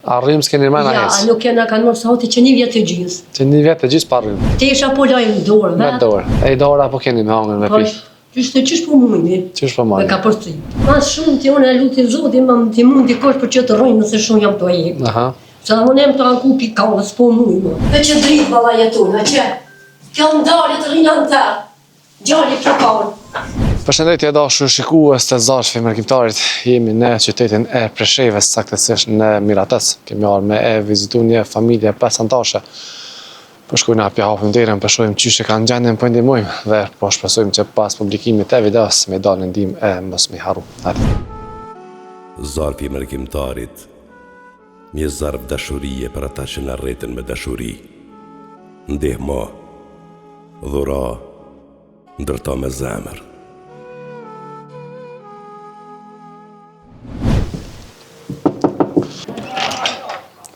Arrim s'keni mërë Ja, hes. nuk kena kanë mërë sahoti që 1 vjet të gjysë. Që 1 vjet të gjithë pa arrim. Tesha po lajmë dorë, Me dorë. E dorë apo keni me hangër me Po, pi? qysh po mujni? Qysh po Me marrë? ka përci. Mas shumë të unë e lutin Zotin, më t'i mund dikosh për që të rojnë nëse shumë jam të ajek. Aha. Se unë em të anku pikallë, s'po mujnë. Me që dritë bala jeton, me që kjo ndalë të rinë në tërë. Gjalli pikallë. Përshëndetje dashur shikues të Zashve Mërkimtarit. Jemi në qytetin e Preshevës, saktësisht në Mirates. Kemi ardhur me e vizitu një familje 5 anëtare. Po shkojmë hapja hapim derën, po shohim çysh e kanë gjendjen, po ndihmojmë dhe po shpresojmë që pas publikimit të videos me dalë ndihmë e mos me harru. Zarfi Mërkimtarit, një zarf dashurie për ata që na rreten me dashuri. Ndihmo, dhura, ndërto me zemër.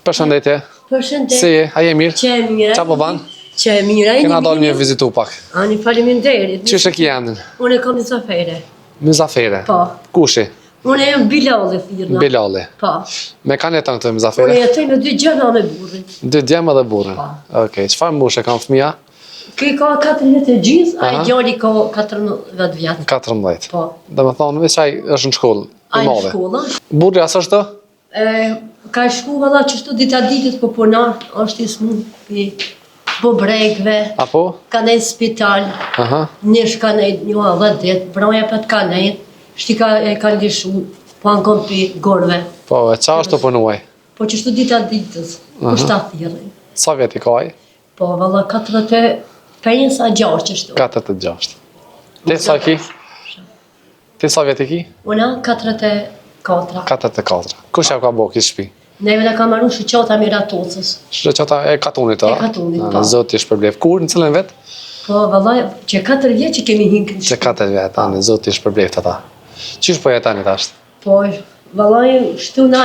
Përshëndetje. Përshëndetje. Si je? A je mirë? Që e mire. Qa po ban? Që e mire. Kena dalë me vizitu pak. Ani faleminderit. Qysh e ki endin? Unë e kam një zafere. Muzafere. Po. Kushi? Unë e jam Bilale firna. Bilale. Po. Me kanë jeton këtë Unë Muzafere? jetoj me 2 gjëna me burrin. 2 djemë dhe burrën. Po. Okej, çfarë moshë kanë fëmija? Ky ka 4 vjet e gjysë, ai Aha. djali ka 14 vjet. 14. Po. Dhe më thonë, veç ai është në shkollë, i Ai në madhe. shkolla. Burri as është të? Ka shku valla qështu dita ditët po punon, është i smun pi bobrekve, Apo? ka nejtë spital, Aha. nesh ka nejtë një 10 ditë, broja për të ka nejtë, shti ka lishu, po anë kom pi gorve. Po, e qa është të punuaj? Po qështu dita ditës, po 7 thirë. Sa vjeti ka ai? Po valla 45 a 6 qështu. 46. Ti sa ki? Ti sa vjeti ki? Una 44. 44. Kush ja ka bo kështë shpi? Neve në ka marru shëqata Miratosës. Shqota e katunit, a? E katunit, po. Zoti shpërblev. Kur, në cilën vetë? Po valla që 4 vjet që kemi hinkë në Që 4 vjetë, anë, zoti shpërblev të ta. Qysh po jetani tash? Po, vallaj, shtu na,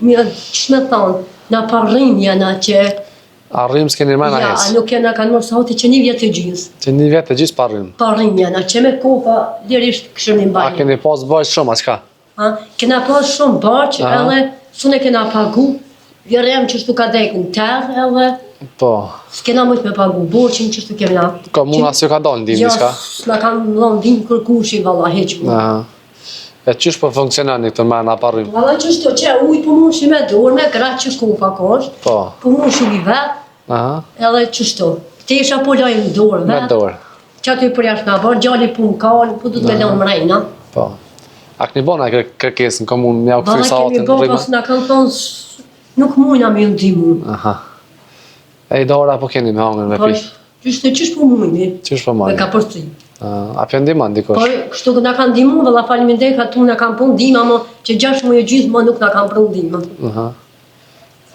që me thonë, na parrimja na që, Arrim s'keni mërë ja, hes. nuk kena kanë mërë sahoti që 1 vjet të gjysë. Që 1 vjet të gjithë pa arrim. Parrimja na, që me kopa, lirisht këshëm një A mbajnë. keni pas bajt shumë, a qka? Kena pas shumë baqë, Aha. edhe sune kena pagu, vjerem që shtu ka dekë në terë, edhe Po. s'kena mëjtë me pagu borqin që shtu kemna. Komuna s'ju ka dalë ndim, Ja, diçka? s'na kanë dhënë ndim kërkushi, valla, heqë mu. Aha. E qysh po funksionani këtë mërë në aparrim? Valla që shtu që ujtë po mund shi me dorë, me gratë që kopa kosht, Po. po mund shi i vetë, Aha. edhe qështu. Tesha po lajmë dorë, Me vetë. dorë. Që aty për jashtë nga bërë, gjalli po më kanë, po du të me lënë mrejna. Po. A këni bona kërkesë në komunë, mja u këthy Valla sa kemi atën bërë, rrima? pas nga kanë thonë, nuk mujna me ndimu. Aha. E i dorë apo keni me hangën me Po, pi? qysh po mujni, Qysh po me marrë? ka përci. A pjo ndiman dikush? Po, kështu nga kanë ndimu, valla faleminderit, ka tu nga kanë punë ndima, mo që 6 muaj gjithë, mo nuk nga kanë punë ndima. Aha.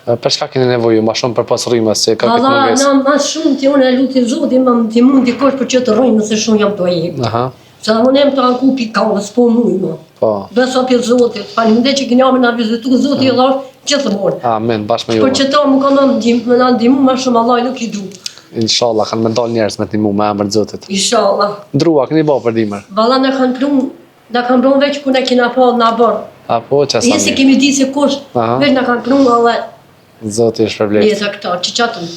Për shka keni nevoju, ma shumë për pas rrimës që ka këtë Valla, mungesë? na mas shumë të unë e lutin Zotin, më t'i mund dikosh për që të rojnë nëse shumë jam të ajek. Aha. Se unë em të anku pikallë, s'po mujnë. Po. Beso për Zotit, faleminderit që kënjame nga vizitu, Zotit e dhash gjithmonë. Amen, bashkë me Për ju. që ta më kanë në ndimu, ma shumë Allah nuk i du. Inshallah, kanë me dalë njerës me t'imu me emër të Zotit. Inshallah. Drua, këni bo për dimër? Valla në kanë prunë, në kanë prunë veç ku në kina pa në bërë. Apo, që sa Jesi mirë? kemi di se kush, Aha. veç në kanë prunë edhe Zoti është përblejt. njëta këta, që qatën.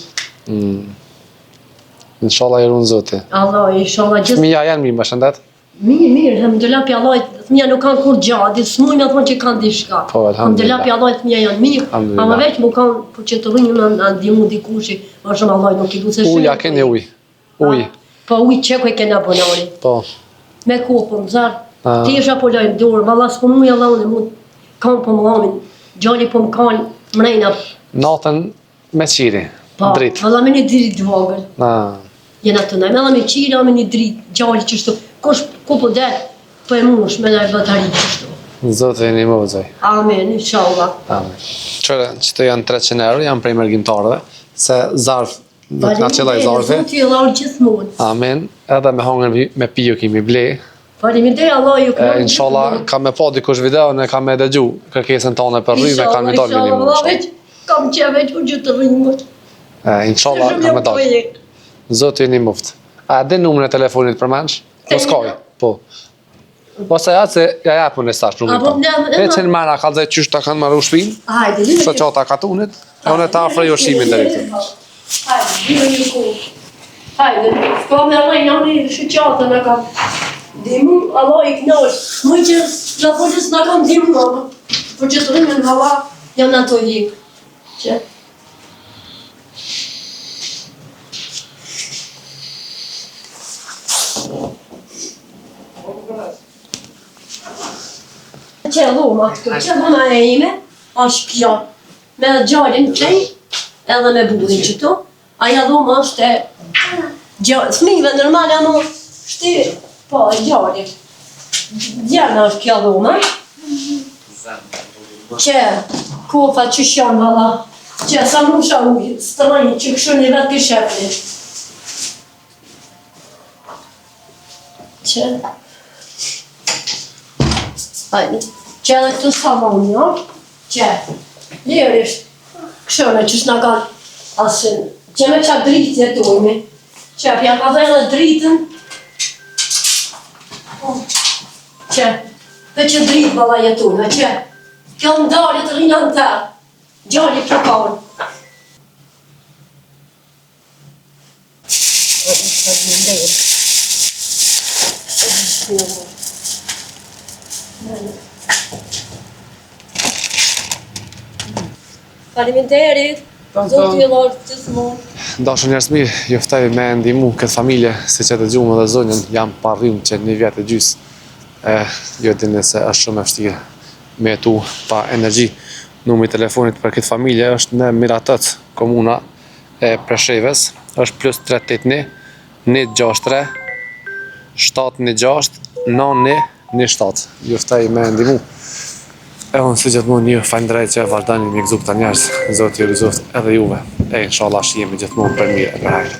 Inshallah i runë Zoti. Allah, inshallah gjithë. Fëmija janë mirë, më shëndet? Mirë, alhamdulillah pi Allah, fëmija nuk kanë kur gjadi, s'muj me thonë që kanë diçka. Po, alhamdulillah. Pi Allah, fëmija janë mirë, Alhamdulillah. ama veç mu kanë, për që të rrinë në ndimu dikushi, ma shumë Allah nuk i du se Uja, keni uj. Uj. Po uj qeko i kena bonari. Po. Me kopën, zarë, Ah. tesha po lojnë dorë, valla s'po muja Allah unë mund, kanë po më lamin, gjalli po më kanë, mrejna, Natën me qiri. po, Dritë. valla me një dritë dvogël. Jena të najme, edhe me qira, me një dritë, gjalli qështu, ku po del, po e mush me në batari qështu. Zoti i një më vëzoj. Amen, inshallah. Amen. Qëre, që të janë 300 euro, janë prej mërgjimtarëve, se zarf, do të nga qëllaj zarfe. Zoti e laur gjithmonë. Amen. Edhe me hangër me piju kemi ble. Faleminderit Allah ju kënë. Inshallah, kam me pa dikush video, ne kam me dëgju kërkesën tonë për rrymë, kam me dalë minimum. Inshallah, veç, kam që veç u gjithë të rrimë. Inshallah, kam me dalë. Zoti i një muft. A dhe numër e telefonit për mensh? Po s'kaj, po. Ose ja se ja japun e sash nuk i Apo, pa. ne- E që në mana kalzaj qysh ta kanë marrë ushpin, Hajde, lime sa qata katunit, e unë ta afroj ushimin dhe rritë. Hajde, lime një ku. Hajde, s'ka me rejnë, anë i shëqata në kam. Dimu, Allah i knosh. Mëj që në përgjës në kam dimu, ama. Përgjës rrimë në hava, janë ato jikë. Që? Që dhoma këtu, që dhoma e ime, është kjo, me gjallin qej, edhe me burin qëtu. Aja dhoma është e fmive nërmale, ama shti, po, e gjallin. Djerna është kjo dhoma. Që kofa që shanë valla, që sa musha ujë, strajnë që këshu një vetë këshepni. Që... Hajde, që edhe këtu savon, jo? Që, lirisht, këshone që shna kanë asin, që me qa dritë jetojme, që pja ka dhe edhe dritën, që, pe që dritë bala jetojme, që, kjo ndarje të rinë në ta, gjalli kjo kaun. Faleminderit, zotë i lorë gjithmonë. Dashur njerëz mirë, ju ftoj me ndihmu këtë familje, si që të gjumë dhe zonjën, jam parrim që 1 vjet e gjys. Jo dini se është shumë e vështirë me jetu pa energji. Numri i telefonit për këtë familje është në Miratëc, komuna e Preshevës, është +381 163 716 917. Ju ftoj me ndihmu. E unë si gjithmonë një falënderoj që vazhdoni me gëzuar këta njerëz, Zoti ju rrezoft edhe juve. E inshallah jemi gjithmonë për mirë e për hajër.